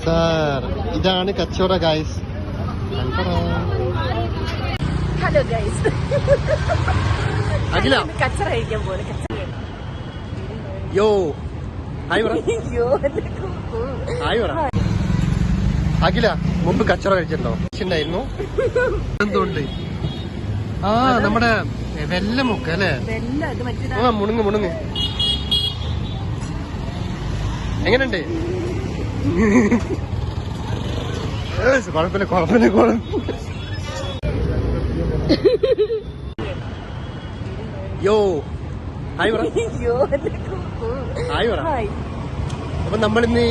Sir ഇതാണ് കച്ചോട guys. Hello guys, അഖില കച്ചറ കഴിക്കാൻ പോലെ. യോ ഹായ് പറ. ഹായ് പറ. അഖില മുമ്പ് കച്ചറ കഴിച്ചിട്ടുണ്ടോ? ഉണ്ടായിരുന്നു. എന്തുകൊണ്ട്? ആ നമ്മുടെ വെല്ലമുക്ക് അല്ലേ? ആ മുണുങ്ങ് എങ്ങനെയുണ്ട്? കുഴപ്പമില്ല. യോ ഹായ് പറ. ഹായ് പറ. അപ്പൊ നമ്മളിന്ന്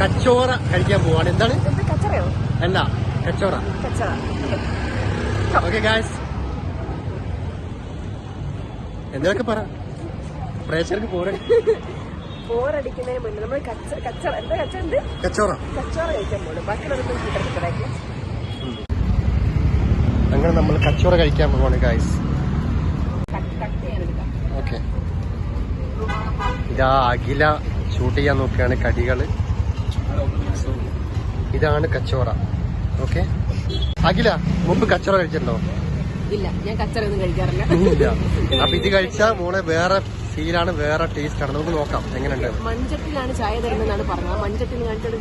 കച്ചോറ കഴിക്കാൻ പോവാണ്. എന്താണ്? അല്ല, കച്ചോറ. ഓക്കെ ഗായ്സ്, എന്തൊക്കെ പറ, പ്രേക്ഷകർക്ക് പോരടിക്കുന്നതിന് മുന്നേ നമ്മൾ കച്ചോറ കഴിക്കാൻ പോകും. ബാക്കിയുള്ളവർക്ക് അങ്ങനെ നമ്മൾ കച്ചോറ കഴിക്കാൻ പോവാണ് ഗായ്സ്. ഓക്കെ, ഇതാ അഖില ഷൂട്ട് ചെയ്യാൻ നോക്കുകയാണ് കടികള്. ഇതാണ് കച്ചോറ. ഓക്കെ, അഖില മുമ്പ് കച്ചോറ കഴിച്ചിട്ടുണ്ടോ? ഇല്ല, ഞാൻ കച്ചറ ഒന്നും കഴിക്കാറില്ല. ഇല്ല. അപ്പൊ ഇത് കഴിച്ചാൽ മോളെ വേറെ ഫീലാണ്, വേറെ ടേസ്റ്റ് ആണ്. നമുക്ക് നോക്കാം എങ്ങനെയുണ്ട്. മൺചട്ടിലാണ് ചായ തരുന്നതാണ് പറഞ്ഞത്. മൺചട്ടിൽ കാണിച്ചത്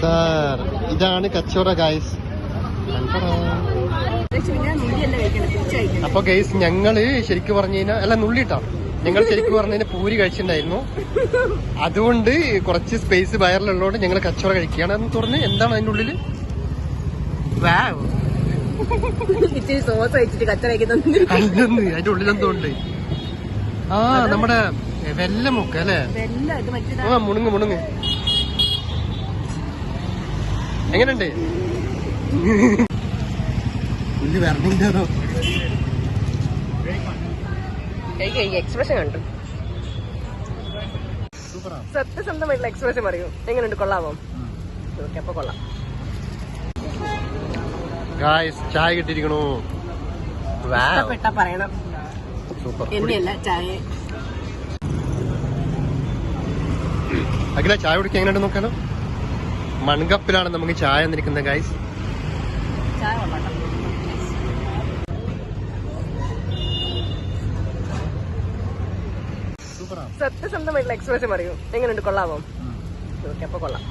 സാർ ഇതാണ് കച്ചോറ ഗൈസ്. അപ്പൊ ഗൈസ്, ഞങ്ങള് ശരിക്കും പറഞ്ഞു കഴിഞ്ഞാൽ, അല്ല നുള്ളിട്ടാ, ഞങ്ങൾ ശരിക്കും പറഞ്ഞു കഴിഞ്ഞാൽ പൂരി കഴിച്ചിട്ടുണ്ടായിരുന്നു. അതുകൊണ്ട് കുറച്ച് സ്പേസ് വയറിലുള്ളതുകൊണ്ട് ഞങ്ങൾ കച്ചോറ കഴിക്കുകയാണ്. എന്ന് തുറന്ന് എന്താണ് അതിന്റെ ഉള്ളില്? ഇച്ചിരി സോസ് വെച്ചിട്ട് കച്ചറ അതിന്റെ ഉള്ളിലെന്തോണ്ട്? ആ നമ്മുടെ വെല്ലമുക്ക് അല്ലേ? ആ മുണുങ്ങ് എങ്ങനെയുണ്ട്? ഉള്ളി വരണില്ലാതോ? എക്സ്പ്രഷൻ കണ്ടു. സത്യസന്ധമായിട്ടുള്ള എക്സ്പ്രഷൻ പറയൂ. എങ്ങനെയുണ്ട്? കൊള്ളാമോ? ഓക്കെ, അപ്പൊ കൊള്ളാം. ഗായ്സ്, ചായ കിട്ടിയിരിക്കണു. പറയണം. സൂപ്പർ. എന്നെയല്ല, ചായ. അഖില ചായ കുടിക്കാൻ എങ്ങനെയുണ്ട് നോക്കാലോ? മൺകപ്പിലാണ് നമുക്ക് ചായ എന്നിരിക്കുന്നത് ഗായ്സ്. സത്യസന്ധമായിട്ടുള്ള എക്സ്പ്രഷൻ പറയൂ. എങ്ങനെയുണ്ട്? കൊള്ളാമോ? ഓക്കെ, അപ്പൊ കൊള്ളാം.